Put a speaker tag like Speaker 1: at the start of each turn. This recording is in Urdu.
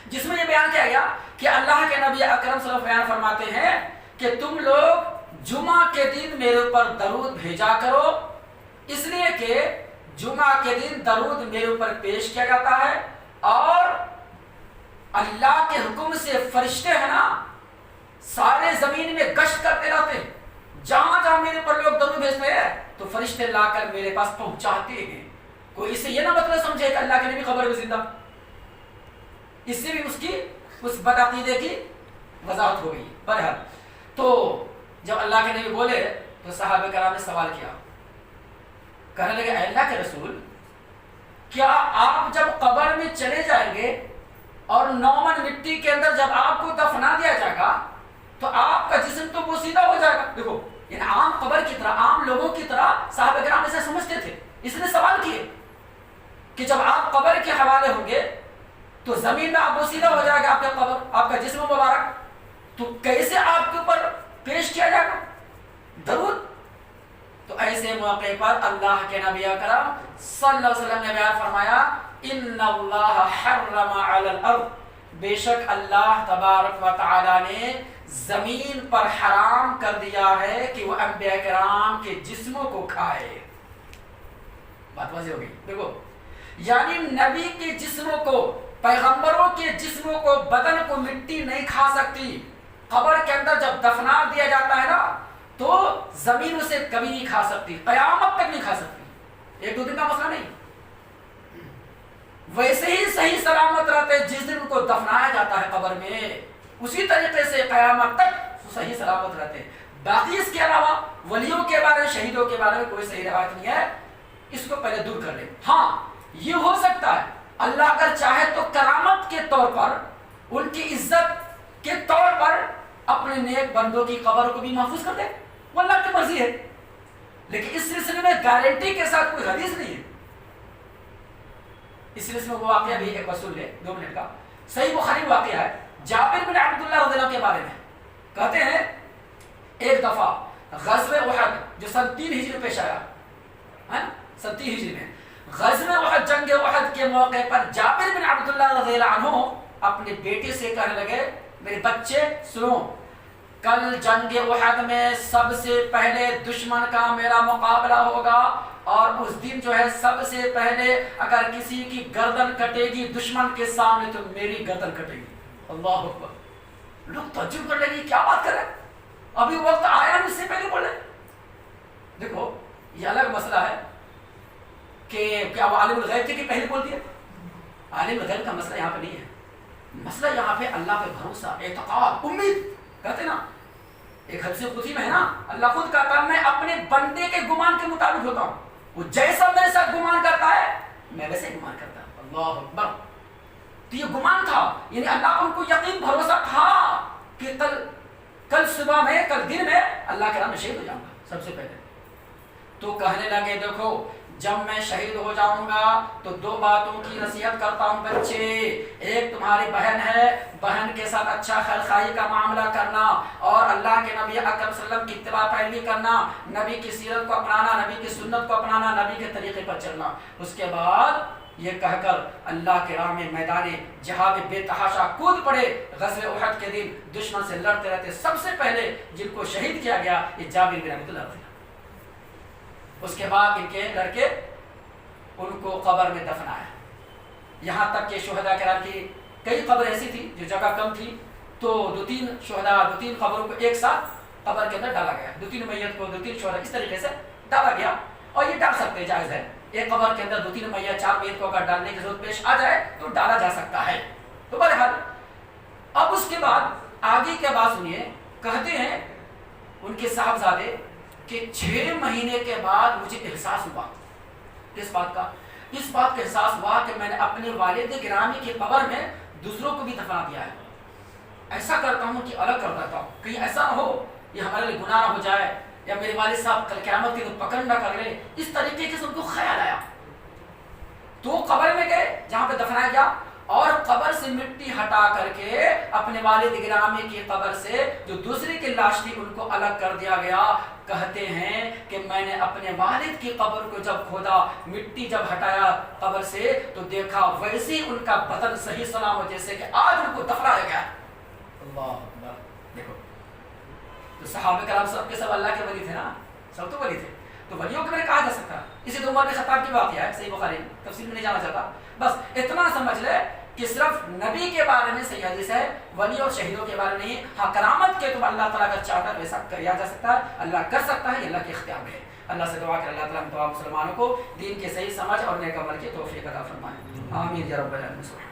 Speaker 1: جس میں یہ بیان کیا گیا کہ اللہ کے نبی اکرم صلی اللہ علیہ وسلم بیان فرماتے ہیں کہ تم لوگ جمعہ کے دن میرے اوپر درود بھیجا کرو، اس لیے کہ جمعہ کے دن درود میرے اوپر پیش کیا جاتا ہے، اور اللہ کے حکم سے فرشتے ہیں نا سارے زمین میں گشت کرتے رہتے ہیں، جہاں جہاں میرے پر لوگ درود بھیجتے ہیں تو فرشتے لا کر میرے پاس پہنچاتے ہیں۔ کوئی اسے یہ نہ مطلب سمجھے کہ اللہ کے نبی قبر میں زندہ، اس سے بھی اس بدعقیدے کی وضاحت ہو گئی۔ بہرحال تو جب اللہ کے نبی بولے تو صحابہ کرام نے سوال کیا، کہنے لگے اے اللہ کے رسول، کیا آپ جب قبر میں چلے جائیں گے اور 9 من مٹی کے اندر جب آپ کو دفنا دیا جائے گا تو آپ کا جسم تو بوسیدہ ہو جائے گا؟ دیکھو یعنی عام قبر کی طرح، عام لوگوں کی طرح صحابہ کرام ایسے سمجھتے تھے، اس نے سوال کیے کہ جب آپ قبر کے حوالے ہوں گے تو زمین میں آپ بوسیدہ ہو جائے گا، آپ کا قبر، آپ کا جسم مبارک، تو کیسے آپ کے اوپر پیش کیا جائے گا درود؟ تو ایسے موقع پر اللہ کے نبی اکرم صلی اللہ علیہ وسلم نے بیان فرمایا ان اللہ حرم علی الارض، بے شک اللہ تبارک و تعالی نے زمین پر حرام کر دیا ہے کہ وہ انبیاء کرام کے جسموں کو کھائے۔ بات واضح ہو گئی؟ دیکھو یعنی نبی کے جسموں کو، پیغمبروں کے جسموں کو، بدن کو مٹی نہیں کھا سکتی۔ قبر کے اندر جب دفنا دیا جاتا ہے نا تو زمین اسے کبھی نہیں کھا سکتی، قیامت تک نہیں کھا سکتی، 1-2 دن کا مسئلہ نہیں۔ ویسے ہی صحیح سلامت رہتے جس دن ان کو دفنایا جاتا ہے قبر میں، اسی طریقے سے قیامت تک صحیح سلامت رہتے۔ باقی اس کے علاوہ ولیوں کے بارے میں، شہیدوں کے بارے میں کوئی صحیح روایت نہیں ہے، اس کو پہلے دور کر لیں۔ ہاں یہ ہو سکتا ہے اللہ اگر چاہے تو کرامت کے طور پر، ان کی عزت کے طور پر اپنے نیک بندوں کی قبر کو بھی محفوظ کر دے، وہ اللہ کی مرضی ہے، لیکن اس سلسلے میں گارنٹی کے ساتھ کوئی حدیث نہیں ہے۔ اس سلسلے میں وہ واقعہ بھی ایک وصول ہے 2 منٹ کا، صحیح بخاری واقعہ ہے، جابر بن عبداللہ رضی اللہ عنہ کے بارے میں کہتے ہیں ایک دفعہ غزوہ احد جو سن 3 ہجری پیش آیا، سن 3 ہجری میں غزوہ احد، جنگ احد کے موقع پر جابر بن عبداللہ رضی اللہ عنہ اپنے بیٹے سے کہنے لگے میرے بچے سنو، کل جنگ احد میں سب سے پہلے دشمن کا میرا مقابلہ ہوگا، اور اس دن جو ہے سب سے پہلے اگر کسی کی گردن کٹے گی دشمن کے سامنے تو میری گردن کٹے گی۔ اللہ اکبر، لوگ تعجب کر لیں گے کیا بات کر رہے ہیں، ابھی وقت آیا نہیں، اس سے پہلے بولے۔ دیکھو یہ الگ مسئلہ ہے کہ کیا وہ عالم الغیب تھے کہ پہلے بول دیا؟ عالم الغیب کا مسئلہ یہاں پہ نہیں ہے، مسئلہ یہاں پہ اللہ پہ بھروسہ، اعتقاد، امید، کہتے نا ایک حدیث قدسی میں ہے نا اللہ خود کہتا ہے میں اپنے بندے کے گمان کے مطابق ہوتا ہوں، وہ جیسا میرے ساتھ گمان کرتا ہے میں ویسے گمان کرتا ہوں۔ اللہ اکبر، تو یہ گمان تھا، یعنی اللہ کو ان کو یقین بھروسہ تھا کہ کل صبح میں، کل دن میں اللہ کے راہ میں شہید ہو جاؤں گا سب سے پہلے۔ تو کہنے لگے دیکھو جب میں شہید ہو جاؤں گا تو 2 باتوں کی نصیحت کرتا ہوں بچے، ایک تمہاری بہن ہے، بہن کے ساتھ اچھا خیر خواہی کا معاملہ کرنا، اور اللہ کے نبی اکرم صلی اللہ علیہ وسلم کی اتباع پیروی کرنا، نبی کی سیرت کو اپنانا، نبی کی سنت کو اپنانا، نبی کے طریقے پر چلنا۔ اس کے بعد یہ کہہ کر اللہ کے راہ میں میدان جہاد بے تحاشا کود پڑے۔ غزوہ احد کے دن دشمن سے لڑتے رہتے سب سے پہلے جن کو شہید کیا گیا یہ جابر بن عبداللہ رضی اللہ۔ اس کے بعد ان کے لڑکے ان کو قبر میں دفنایا، یہاں تک کہ شہداء کرام کی کئی قبر ایسی تھی جو جگہ کم تھی تو 2-3 شہداء 2-3 قبروں کو ایک ساتھ قبر کے اندر ڈالا گیا، 2-3 میت کو 2-3 شہداء اس طریقے سے ڈالا گیا، اور یہ ڈال سکتے جائز ہے، ایک قبر کے اندر 2-3 میت 4 میت کو اگر ڈالنے کی ضرورت پیش آ جائے تو ڈالا جا سکتا ہے۔ تو بہرحال اب اس کے بعد آگے کیا بات سنیے، کہتے ہیں ان کے صاحبزادے کہ 6 مہینے کے بعد مجھے احساس ہوا، کس بات کا؟ اس بات کا احساس ہوا کہ میں نے اپنے والد گرامی کی قبر میں دوسروں کو بھی دفنا دیا ہے، ایسا کرتا ہوں کہ الگ کر دیتا ہوں، کہیں ایسا نہ ہو یہ ہمارے لیے گناہ نہ ہو جائے، یا میرے والد صاحب کل قیامت کے دن پکڑ نہ کر لیں، اس طریقے سے ان کو خیال آیا۔ تو قبر میں گئے جہاں پہ دفنایا گیا، اور قبر سے مٹی ہٹا کر کے اپنے والد گرامی کی قبر سے جو دوسری کی لاش تھی ان کو الگ کر دیا گیا. کہتے ہیں کہ میں نے اپنے والد کی قبر کو جب کھودا، مٹی جب ہٹایا قبر سے تو دیکھا ویسے ان کا بدن صحیح سلامت جیسے کہ آج ان کو دفنایا گیا. اللہ اکبر. دیکھو تو صحابہ کرام سب کے سب اللہ کے ولی تھے نا، سب تو ولی تھے، تو ولیوں کے بارے کہا جا سکتا. اسی تو عمر بن خطاب کی واقعہ ہے، صحیح بخاری میں، تفصیل میں نہیں جانا چاہتا. بس اتنا سمجھ لے کہ صرف نبی کے بارے میں صحیح حدیث ہے، ولی اور شہیدوں کے بارے میں نہیں. ہاں کرامت کے تم اللہ تعالیٰ کا چاہتا ویسا کیا جا سکتا ہے، اللہ کر سکتا ہے، یہ اللہ کے اختیار میں ہے. اللہ سے دعا کہ اللہ تعالیٰ مسلمانوں کو دین کے صحیح سمجھ اور نیک عمل کی توفیق عطا فرمائے. آمین یا رب العالمین.